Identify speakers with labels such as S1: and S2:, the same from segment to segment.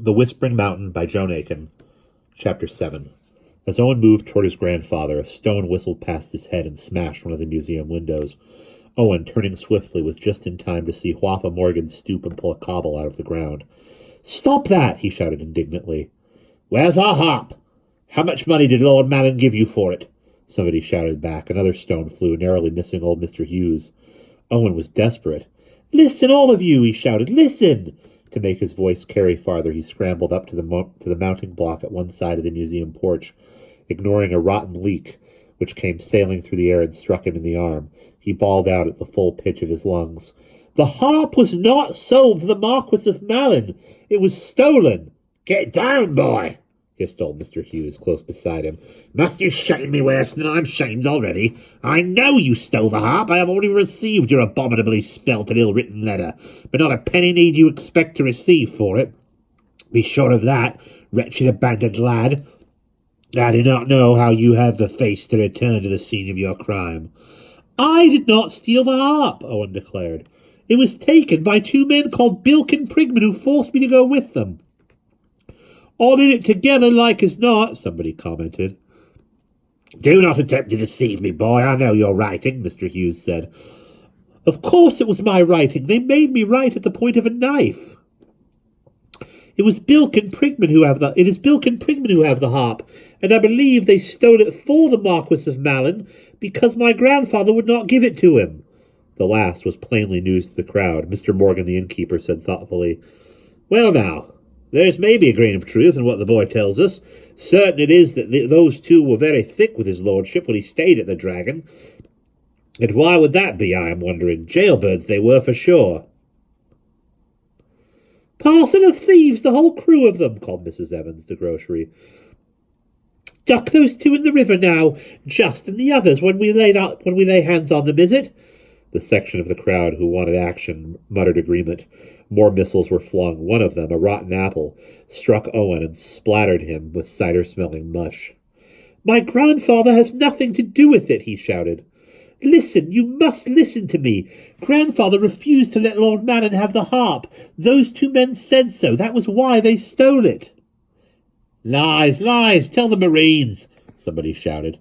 S1: The Whispering Mountain by Joan Aiken. Chapter 7. As Owen moved toward his grandfather, a stone whistled past his head and smashed one of the museum windows. Owen, turning swiftly, was just in time to see Hwapha Morgan stoop and pull a cobble out of the ground. "Stop that!" he shouted indignantly. "Where's our harp? How much money did Lord Malin give you for it?" Somebody shouted back. Another stone flew, narrowly missing old Mr. Hughes. Owen was desperate. "Listen, all of you!" he shouted. "Listen!" To make his voice carry farther, he scrambled up to the mounting block at one side of the museum porch. Ignoring a rotten leak, which came sailing through the air and struck him in the arm, he bawled out at the full pitch of his lungs, "The harp was not sold to the Marquis of Malin. It was stolen." "Get down, boy!" hissed old Mr. Hughes, close beside him. "Must you shame me worse than I'm shamed already? I know you stole the harp. I have already received your abominably spelt and ill-written letter, but not a penny need you expect to receive for it. Be sure of that, wretched abandoned lad. I do not know how you have the face to return to the scene of your crime." "I did not steal the harp," Owen declared. "It was taken by two men called Bilk and Prigman who forced me to go with them." "All in it together, like as not," somebody commented. "Do not attempt to deceive me, boy. I know your writing," Mr. Hughes said. "Of course it was my writing. They made me write at the point of a knife." It is Bilk and Prigman who have the harp, and I believe they stole it for the Marquis of Malin because my grandfather would not give it to him." The last was plainly news to the crowd. Mr. Morgan, the innkeeper, said thoughtfully, "Well now, there's maybe a grain of truth in what the boy tells us. Certain it is that those two were very thick with his lordship when he stayed at the Dragon. And why would that be, I am wondering? Jailbirds they were for sure." "Parcel of thieves, the whole crew of them," called Mrs. Evans, the grocery. "Duck those two in the river now, Just and the others, when we lay hands on them, is it?" The section of the crowd who wanted action muttered agreement. More missiles were flung. One of them, a rotten apple, struck Owen and splattered him with cider-smelling mush. "My grandfather has nothing to do with it," he shouted. "Listen, you must listen to me. Grandfather refused to let Lord Malin have the harp. Those two men said so. That was why they stole it." "Lies, lies! Tell the Marines!" somebody shouted.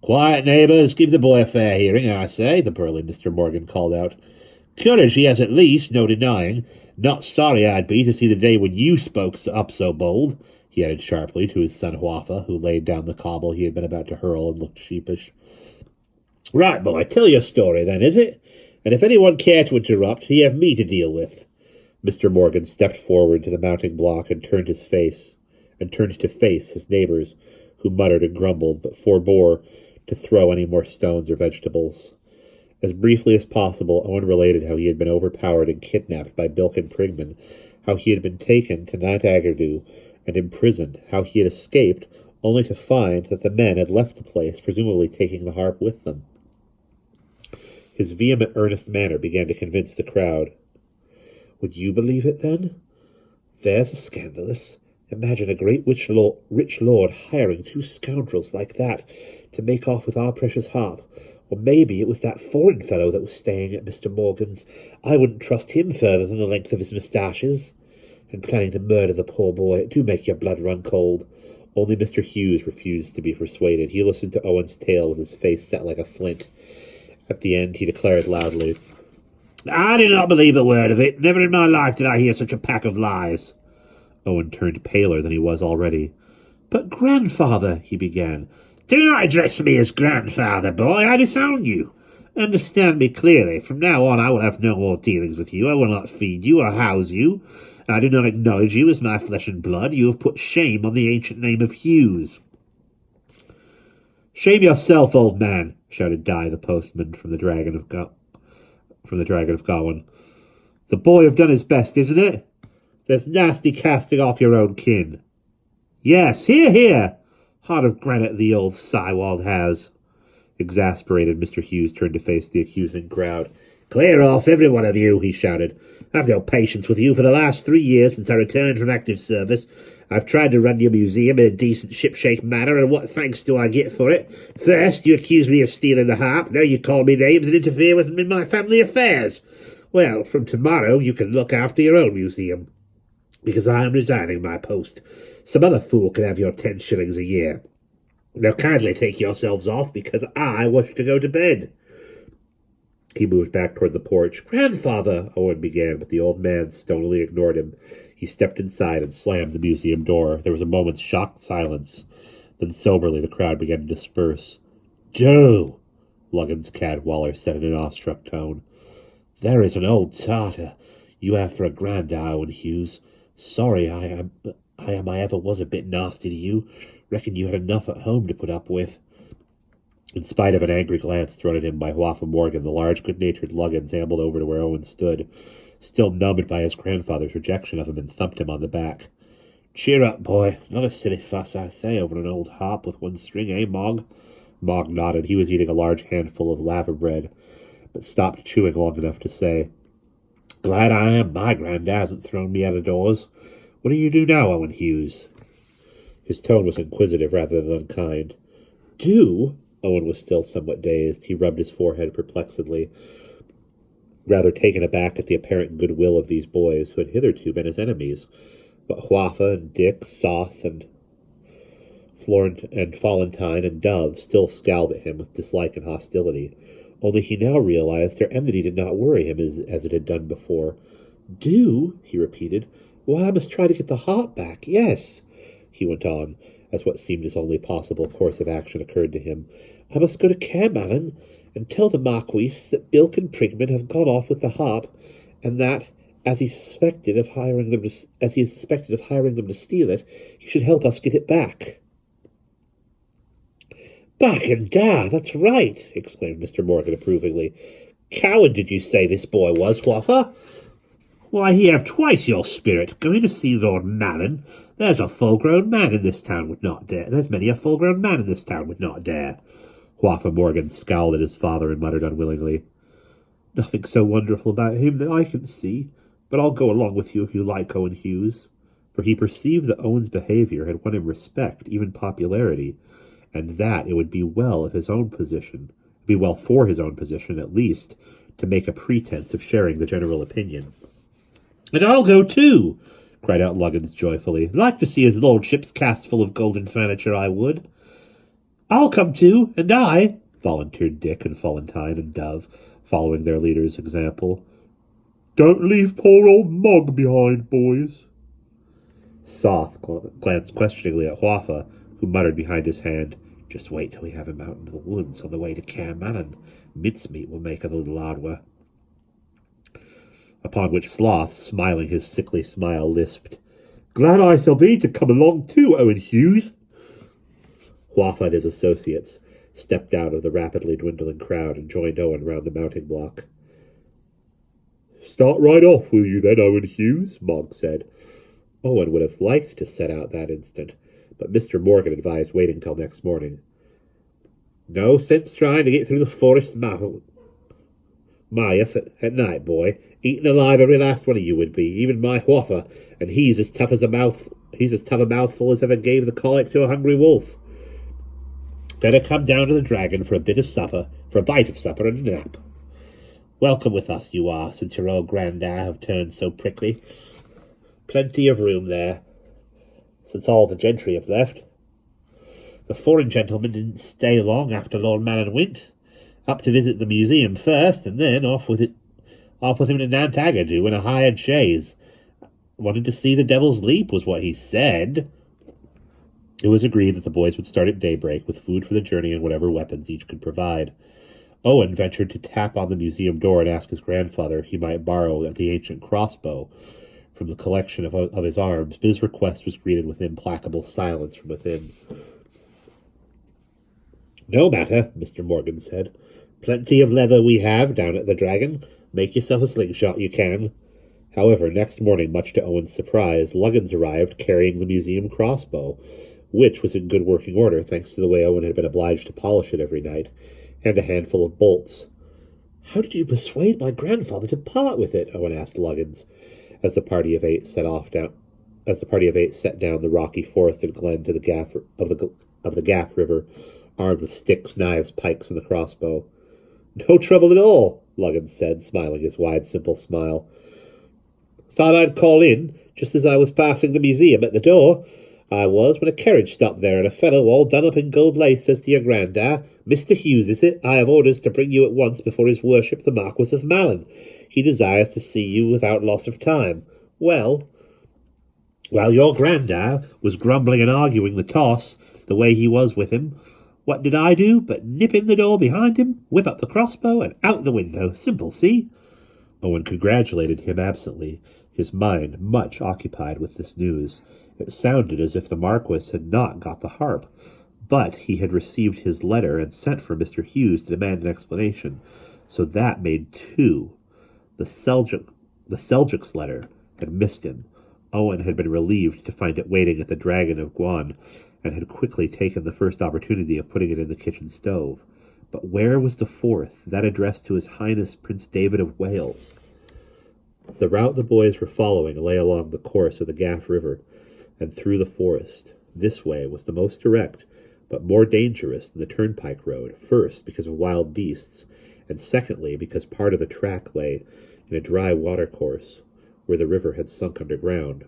S1: "Quiet, neighbours! Give the boy a fair hearing, I say," the burly Mr. Morgan called out. "Courage he has at least, no denying. Not sorry I'd be to see the day when you spoke up so bold," he added sharply to his son Hwapha, who laid down the cobble he had been about to hurl and looked sheepish. "Right, boy, tell your story then, is it? And if anyone care to interrupt, he have me to deal with." Mr. Morgan stepped forward to the mounting block and turned to face his neighbours, who muttered and grumbled, but forbore to throw any more stones or vegetables. As briefly as possible, Owen related how he had been overpowered and kidnapped by Bilk and Prigman, how he had been taken to Nant Agardoo and imprisoned, how he had escaped, only to find that the men had left the place, presumably taking the harp with them. His vehement, earnest manner began to convince the crowd. "Would you believe it, then? There's a scandalous. Imagine a great rich lord hiring two scoundrels like that to make off with our precious harp. Or maybe it was that foreign fellow that was staying at Mr. Morgan's. I wouldn't trust him further than the length of his moustaches. And planning to murder the poor boy. Do make your blood run cold." Only Mr. Hughes refused to be persuaded. He listened to Owen's tale with his face set like a flint. At the end, he declared loudly, "I do not believe a word of it. Never in my life did I hear such a pack of lies." Owen turned paler than he was already. "But grandfather," he began. "Do not address me as grandfather, boy. I disown you. Understand me clearly. From now on I will have no more dealings with you. I will not feed you or house you. I do not acknowledge you as my flesh and blood. You have put shame on the ancient name of Hughes." "Shame yourself, old man," shouted Dai, the postman from the Dragon of Gawain. "The boy have done his best, isn't it? There's nasty casting off your own kin." "Yes, hear, hear! Heart of granite the old Cywald has." Exasperated, Mr. Hughes turned to face the accusing crowd. "Clear off, every one of you," he shouted. "I've no patience with you. For the last 3 years since I returned from active service, I've tried to run your museum in a decent shipshape manner, and what thanks do I get for it? First, you accuse me of stealing the harp. Now you call me names and interfere with in my family affairs. Well, from tomorrow you can look after your own museum." Because I am resigning my post. Some other fool can have your 10 shillings a year. Now kindly take yourselves off, because I wish to go to bed. He moved back toward the porch. Grandfather, Owen began, but the old man stonily ignored him. He stepped inside and slammed the museum door. There was a moment's shocked silence. Then soberly the crowd began to disperse. Joe, Luggins Cadwallader said in an awestruck tone. There is an old tartar you have for a grandad, Owen Hughes. Sorry I ever was a bit nasty to you. Reckon you had enough at home to put up with. In spite of an angry glance thrown at him by Waffa Morgan, the large, good-natured Luggins ambled over to where Owen stood, still numbed by his grandfather's rejection of him, and thumped him on the back. Cheer up, boy. Not a silly fuss, I say, over an old harp with one string, eh, Mog? Mog nodded. He was eating a large handful of lava bread, but stopped chewing long enough to say, Glad I am my granddad hasn't thrown me out of doors. What do you do now, Owen Hughes? His tone was inquisitive rather than unkind. Do? Owen was still somewhat dazed. He rubbed his forehead perplexedly, rather taken aback at the apparent goodwill of these boys, who had hitherto been his enemies. But Waffa and Dick, Soth and Florentine and Dove still scowled at him with dislike and hostility. Only he now realized their enmity did not worry him as it had done before. Do? He repeated. Why, I must try to get the harp back. Yes, he went on, as what seemed his only possible course of action occurred to him. I must go to Caermallon and tell the Marquis that Bilk and Prigman have gone off with the harp, and that, as he is suspected of hiring them to steal it, he should help us get it back. Back and da, that's right, exclaimed Mr. Morgan approvingly. Coward did you say this boy was, Waffa? Why, he have twice your spirit, going to see Lord Malin. There's a full-grown man in this town would not dare. There's many a full-grown man in this town would not dare. Waffa Morgan scowled at his father and muttered unwillingly, Nothing so wonderful about him that I can see, but I'll go along with you if you like, Owen Hughes. For he perceived that Owen's behavior had won him respect, even popularity, and that it would be well for his own position, at least, to make a pretense of sharing the general opinion. And I'll go too, cried out Luggins joyfully. Like to see his lordship's cast full of golden furniture, I would. I'll come too, and I, volunteered Dick and Florentine and Dove, following their leader's example. Don't leave poor old Mog behind, boys. Soth glanced questioningly at Waffa, who muttered behind his hand, Just wait till we have him out in the woods on the way to Caermallon. Mincemeat will make a little ardwa. Upon which Sloth, smiling his sickly smile, lisped, Glad I shall be to come along too, Owen Hughes. Waffa and his associates stepped out of the rapidly dwindling crowd and joined Owen round the mounting block. Start right off, will you then, Owen Hughes? Mog said. Owen would have liked to set out that instant, but Mr. Morgan advised waiting till next morning. No sense trying to get through the forest Maya at night, boy. Eaten alive every last one of you would be, even my Waffa, and he's as tough a mouthful as ever gave the colic to a hungry wolf. Better come down to the Dragon for a bite of supper and a nap. Welcome with us, you are, since your old granddad have turned so prickly. Plenty of room there, since all the gentry have left. The foreign gentlemen didn't stay long after Lord Malin went. Up to visit the museum first, and then off with him to Nantagadu in a hired chaise. Wanted to see the Devil's Leap, was what he said. It was agreed that the boys would start at daybreak, with food for the journey and whatever weapons each could provide. Owen ventured to tap on the museum door and ask his grandfather if he might borrow the ancient crossbow from the collection of his arms, but his request was greeted with implacable silence from within. No matter, Mr. Morgan said. Plenty of leather we have down at the Dragon. Make yourself a slingshot, you can. However, next morning, much to Owen's surprise, Luggins arrived carrying the museum crossbow, which was in good working order thanks to the way Owen had been obliged to polish it every night, and a handful of bolts. How did you persuade my grandfather to part with it? Owen asked Luggins, as the party of eight set down the rocky forested glen to the Gaff River, armed with sticks, knives, pikes, and the crossbow. No trouble at all, Luggins said, smiling his wide, simple smile. Thought I'd call in, Just as I was passing the museum at the door, I was, when a carriage stopped there, and a fellow all done up in gold lace says to your grandad, 'Mr. Hughes, is it? I have orders to bring you at once before his worship the Marquis of Malin. He desires to see you without loss of time.' Well, while your grandad was grumbling and arguing the toss, the way he was with him, what did I do but nip in the door behind him, whip up the crossbow, and out the window. Simple, see?" Owen congratulated him absently, his mind much occupied with this news. It sounded as if the Marquis had not got the harp, but he had received his letter and sent for Mr. Hughes to demand an explanation. So that made two. The Seljuk's letter had missed him. Owen had been relieved to find it waiting at the Dragon of Guan, and had quickly taken the first opportunity of putting it in the kitchen stove. But where was the fourth, that addressed to His Highness Prince David of Wales? The route the boys were following lay along the course of the Gaff River, and through the forest. This way was the most direct, but more dangerous than the turnpike road, first because of wild beasts, and secondly because part of the track lay in a dry watercourse, where the river had sunk underground,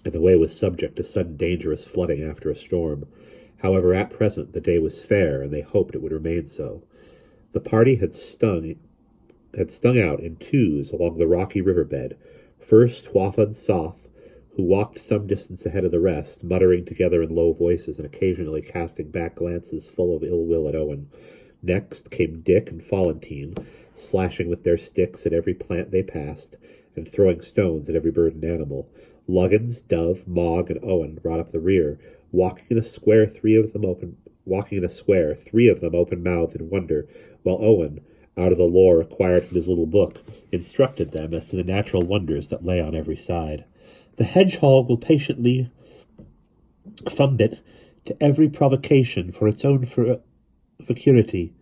S1: and the way was subject to sudden dangerous flooding after a storm. However, at present the day was fair, and they hoped it would remain so. The party had stung out in twos along the rocky riverbed. First Hwapha and Soth, who walked some distance ahead of the rest, muttering together in low voices and occasionally casting back glances full of ill will at Owen. Next came Dick and Follentine, slashing with their sticks at every plant they passed, and throwing stones at every bird and animal. Luggins, Dove, Mogg, and Owen brought up the rear, walking in a square, three of them open-mouthed in wonder, while Owen, out of the lore acquired from his little book, instructed them as to the natural wonders that lay on every side. The hedgehog will patiently fumbit to every provocation for its own security.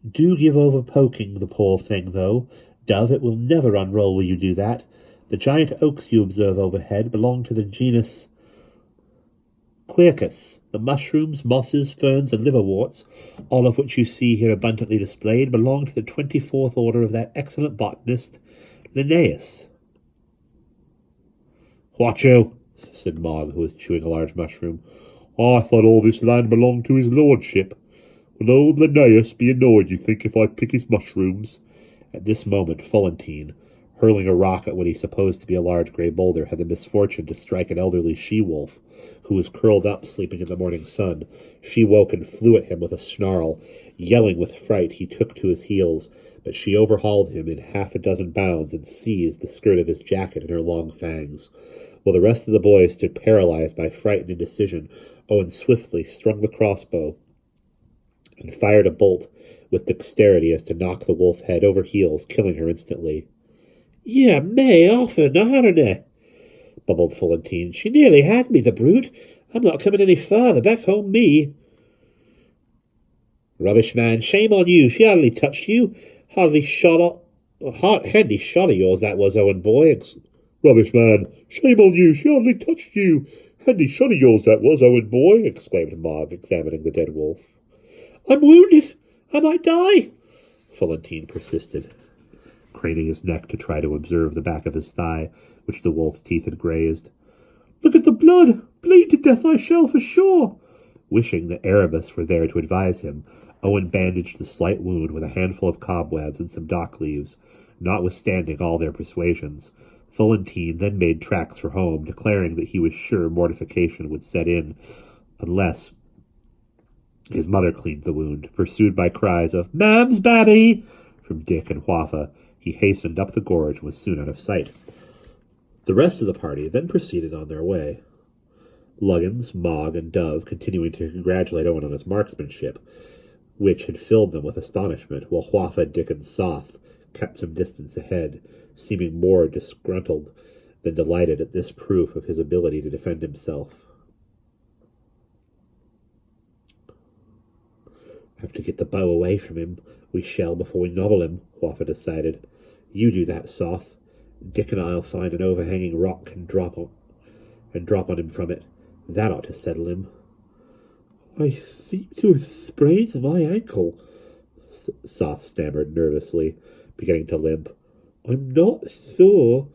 S1: Do give over poking the poor thing, though. Dove, it will never unroll will you do that. The giant oaks you observe overhead belong to the genus Quercus. The mushrooms, mosses, ferns, and liverworts, all of which you see here abundantly displayed, belong to the 24th order of that excellent botanist, Linnaeus. "What you?" said Mogg, who was chewing a large mushroom. "I thought all this land belonged to his lordship. Will old Linnaeus be annoyed, you think, if I pick his mushrooms?" At this moment, Follentine, hurling a rock at what he supposed to be a large grey boulder, had the misfortune to strike an elderly she-wolf, who was curled up sleeping in the morning sun. She woke and flew at him with a snarl. Yelling with fright, he took to his heels, but she overhauled him in half a dozen bounds and seized the skirt of his jacket in her long fangs. While the rest of the boys stood paralyzed by fright and indecision, Owen swiftly strung the crossbow and fired a bolt with dexterity as to knock the wolf head over heels, killing her instantly. "Yeah, may often, arna," bubbled Follentine. "She nearly had me, the brute. I'm not coming any farther. Back home, me." "Rubbish, man. Shame on you. She hardly touched you. Handy shot of yours, that was, Owen boy." "Rubbish, man. Shame on you. She hardly touched you. Handy shot of yours, that was, Owen boy," exclaimed Mogg, examining the dead wolf. "I'm wounded. I might die," Follentine persisted, craning his neck to try to observe the back of his thigh, which the wolf's teeth had grazed. "Look at the blood! Bleed to death I shall, for sure." Wishing that Erebus were there to advise him, Owen bandaged the slight wound with a handful of cobwebs and some dock leaves, notwithstanding all their persuasions. Follentine then made tracks for home, declaring that he was sure mortification would set in unless his mother cleaned the wound. Pursued by cries of "Mam's babby!" from Dick and Hwapha, he hastened up the gorge and was soon out of sight. The rest of the party then proceeded on their way, Luggins, Mogg, and Dove continuing to congratulate Owen on his marksmanship, which had filled them with astonishment, while Hwapha, Dick, and Soth kept some distance ahead, seeming more disgruntled than delighted at this proof of his ability to defend himself. "Have to get the bow away from him. We shall before we nobble him," Hwapha decided. "You do that, Soth. Dick and I'll find an overhanging rock and drop on him from it. That ought to settle him." "I seem to have sprained my ankle," Soth stammered nervously, beginning to limp. "I'm not sure